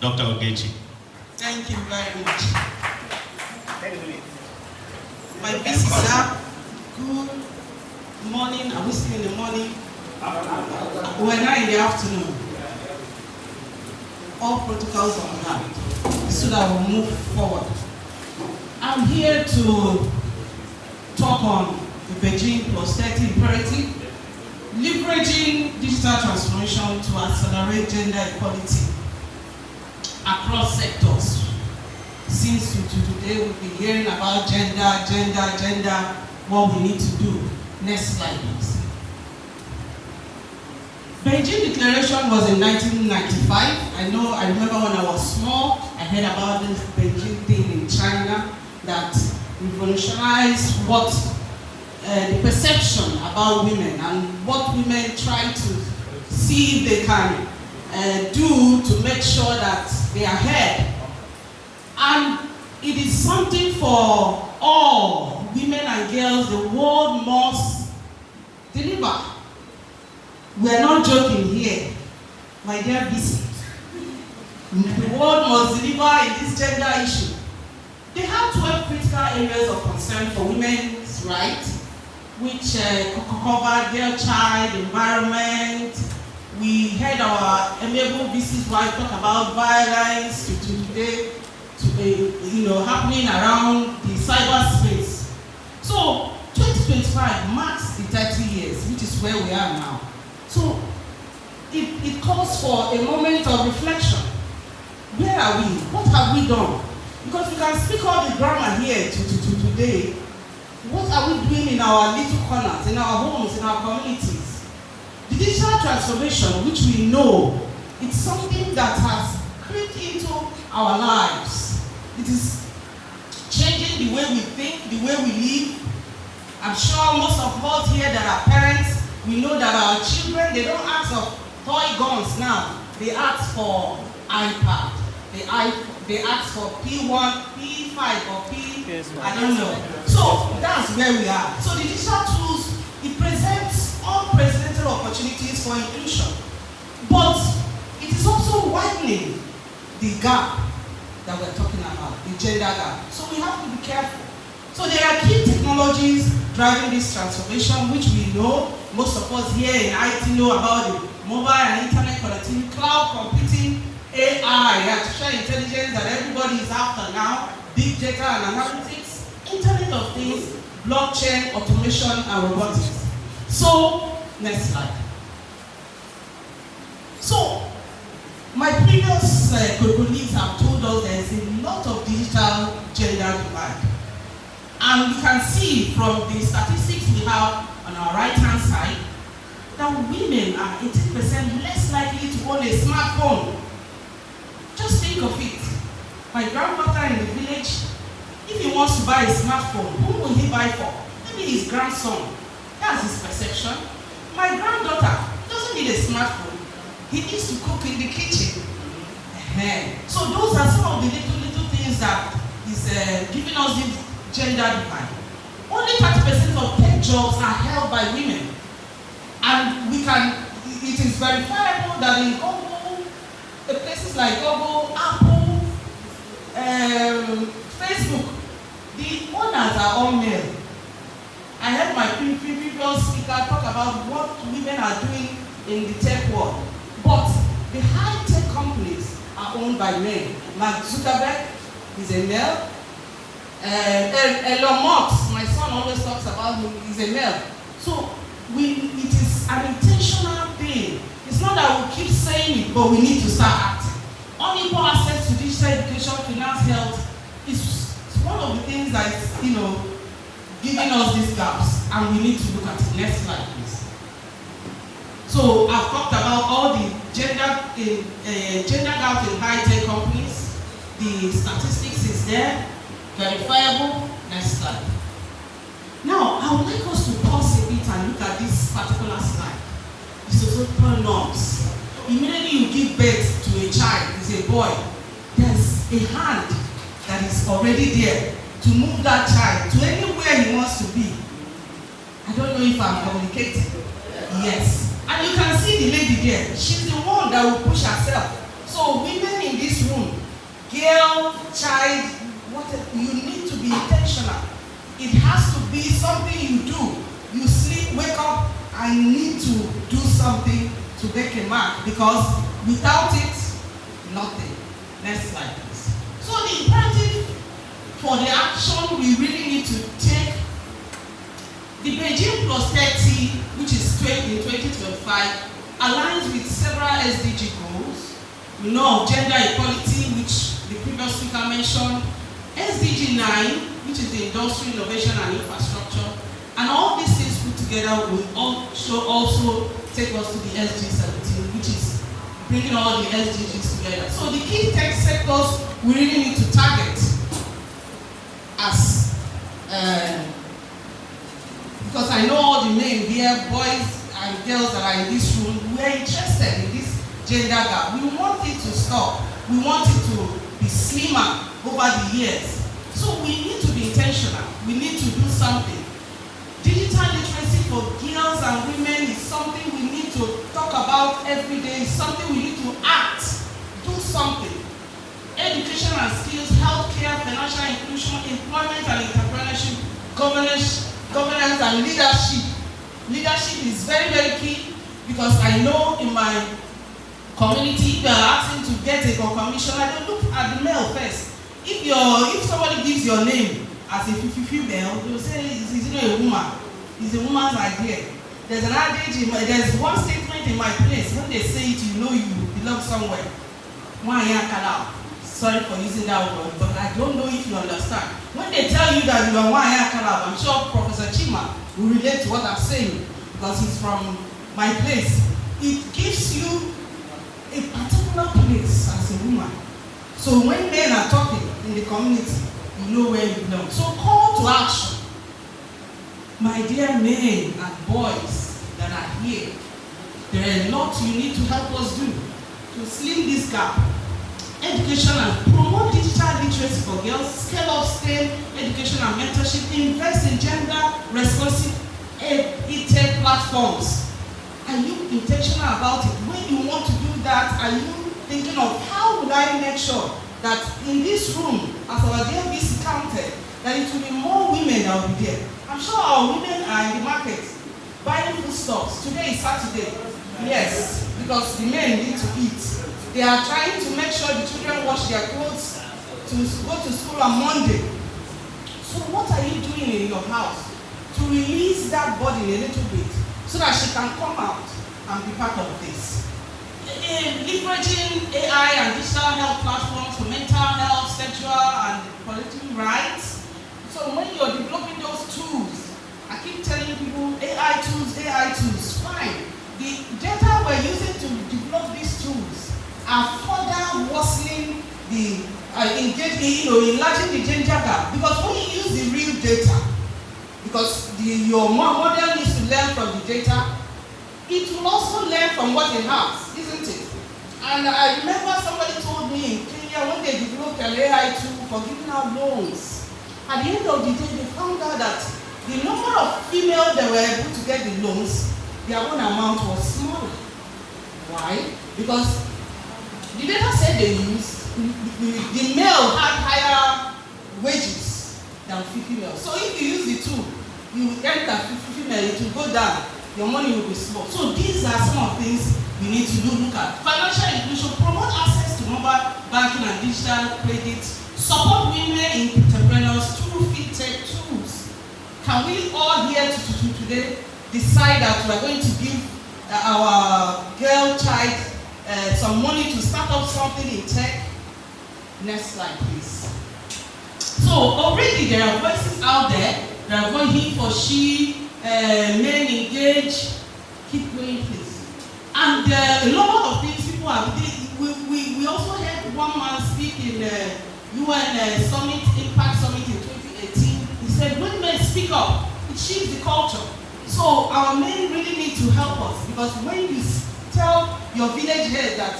Dr. Ogechi. Thank you very much. My visitor, good morning. Are we still in the morning? We're now in the afternoon. All protocols on hand so that we'll move forward. I'm here to talk on the Beijing +30 imperative, leveraging digital transformation to accelerate gender equality across sectors. Since today we'll be hearing about gender, what we need to do. Next slide, please. Beijing Declaration was in 1995. I remember when I was small, I heard about this Beijing thing in China that revolutionized what the perception about women and what women try to see if they can do to make sure that they are heard. And it is something for all women and girls the world must deliver. We are not joking here, my dear BC. The world must deliver in this gender issue. They have 12 critical areas of concern for women's rights, which cover their child, environment. We heard our amiable BC's wife talk about violence today, happening around the cyberspace. So 2025 marks the 30 years, which is where we are now. So it calls for a moment of reflection. Where are we? What have we done? Because we can speak all the grammar here today. What are we doing in our little corners, in our homes, in our communities? The digital transformation, which we know, it's something that has crept into our lives. It is changing the way we think, the way we live. I'm sure most of us here that are parents, we know that our children, they don't ask for toy guns now. They ask for iPad. They ask for P1, P5, or I don't know. So that's where we are. So the digital tools, it presents unprecedented opportunities for inclusion. But it is also widening the gap that we're talking about, the gender gap. So we have to be careful. So there are key technologies driving this transformation, which we know. Most of us here in IT know about the mobile and internet connectivity, cloud computing, AI, artificial intelligence that everybody is after now, big data and analytics, Internet of Things, blockchain, automation, and robotics. So, next slide. So, my previous colleagues have told us there is a lot of digital gender divide. And we can see from the statistics we have on our right-hand side that women are 18% less likely to own a smartphone. Just think of it. My granddaughter in the village, if he wants to buy a smartphone, who will he buy for? Maybe his grandson. That's his perception. My granddaughter doesn't need a smartphone. He needs to cook in the kitchen. So those are some of the little things that is giving us this gender divide. Only 30% of tech jobs are held by women. And it is verifiable that in Google, the places like Google, Apple, Facebook, the owners are all male. I heard my previous speaker talk about what women are doing in the tech world. But the high-tech companies are owned by men. Mark Zuckerberg is a male. Elon Musk, my son always talks about him, he's a male. So it is an intentional thing. It's not that we keep saying it, but we need to start acting. Unequal access to digital education, finance, health is one of the things that is, giving us these gaps, and we need to look at it. Next slide, please. So I've talked about all the gender gap in high-tech companies. The statistics is there, verifiable. Next slide. Now, I would like us to pause a bit and look at this particular slide. The societal norms. Immediately you give birth to a child, it's a boy, there's a hand that is already there to move that child to anywhere he wants to be. I don't know if I'm communicating. Yes. And you can see the lady there. She's the one that will push herself. So women in this room, girl, child, you need to be intentional. It has to be something you do. You sleep, wake up, I need to do something to make a mark, because without it, nothing. Next slide, please. So the imperative for the action we really need to take, the Beijing Plus 30, which is in 2025, aligns with several SDG goals. We know of gender equality, which the previous speaker mentioned, SDG 9, which is the industry, innovation, and infrastructure, and all these things put together will also take us to the SDG 17, which is bringing all the SDGs together. So the key tech sectors we really need to target as, because I know all the men here, boys and girls that are in this room, we are interested in this gender gap. We want it to stop. We want it to be slimmer over the years. So we need to be intentional. We need to do something. Digital literacy for girls and women is something we need to talk about every day. It's something we need to act, do something. Education and skills, healthcare, financial inclusion, employment and entrepreneurship, governance and leadership. Leadership is very, very key, because I know in my community, they are asking to get a commissioner. They look at the male first. If somebody gives your name as a female, they will say it's not a woman. It's a woman's idea. There's an adage, there's one statement in my place. When they say it, you know you belong somewhere. Sorry for using that word, but I don't know if you understand. When they tell you that you are I'm sure Professor Chima will relate to what I'm saying, because he's from my place. It gives you a particular place as a woman. So when men are talking in the community, you know where you belong. So call to action. My dear men and boys that are here, there are a lot you need to help us do to slim this gap. Education and promote digital literacy for girls, scale up STEM education and mentorship, invest in gender responsive e-tech platforms. Are you intentional about it? When you want to do that, are you thinking of how would I make sure that in this room, as our DLBC counted, that it will be more women that will be there? I'm sure our women are in the market buying foodstuffs. Today is Saturday. Yes, because the men need to eat. They are trying to make sure the children wash their clothes to go to school on Monday. So what are you doing in your house to release that burden a little bit so that she can come out and be part of this? Leveraging AI and digital health platforms for mental health, sexual and reproductive rights. So when you're developing those tools, I keep telling people AI tools, fine. The data we're using to develop these tools are further worsening the enlarging the gender gap. Because when you use the real data, because your model needs to learn from the data, it will also learn from what it has, isn't it? And I remember somebody told me in Kenya when they developed an AI tool for giving out loans. At the end of the day, they found out that the number of females that were able to get the loans, their own amount was smaller. Why? Because the data said they used, the male had higher wages than female. So if you use the tool, you enter female, it will go down, your money will be small. So these are some of the things we need to look at. Financial inclusion, promote access to mobile banking and digital credit, support women entrepreneurs through fintech tools. Can we all here today decide that we are going to give our girl child some money to start up something in tech? Next slide, please. So already there are voices out there. There are voices he for she, men engage. Keep going, please. And a lot of things people have. We also had one man speak in the UN Summit, Impact Summit in 2018. He said, when men speak up, it shifts the culture. So our men really need to help us, because when you tell your village head that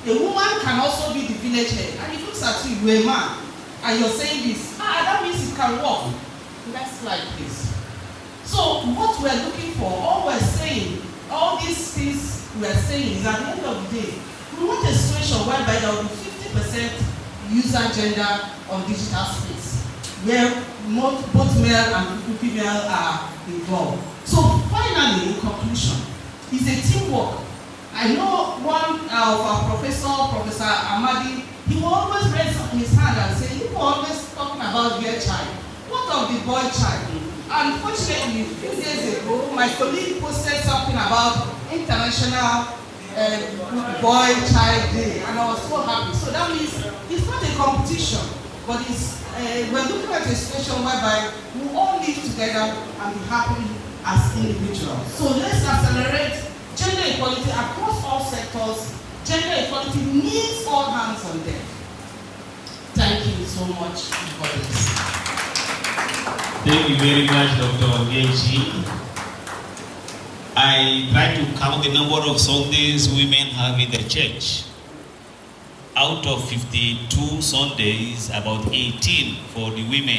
a woman can also be the village head, and he looks at you, you're a man, and you're saying this, that means it can work. Next slide, please. So what we're looking for, all we're saying, all these things we're saying is at the end of the day, we want a situation whereby there will be 50% user agenda on digital space, where both male and female are involved. So finally, in conclusion, it's a teamwork. I know one of our Professor Amadi, he will always raise his hand and say, you were always talking about girl child. What of the boy child? Unfortunately, a few days ago, my colleague posted something about International Boy Child Day, and I was so happy. So that means it's not a competition, but it's we're looking at a situation whereby we all live together and be happy as individuals. So let's accelerate gender equality across all sectors. Gender equality needs all hands on deck. Thank you so much for this. Thank you very much, Dr. Ngechi. I try to count the number of Sundays women have in the church. Out of 52 Sundays, about 18 for the women.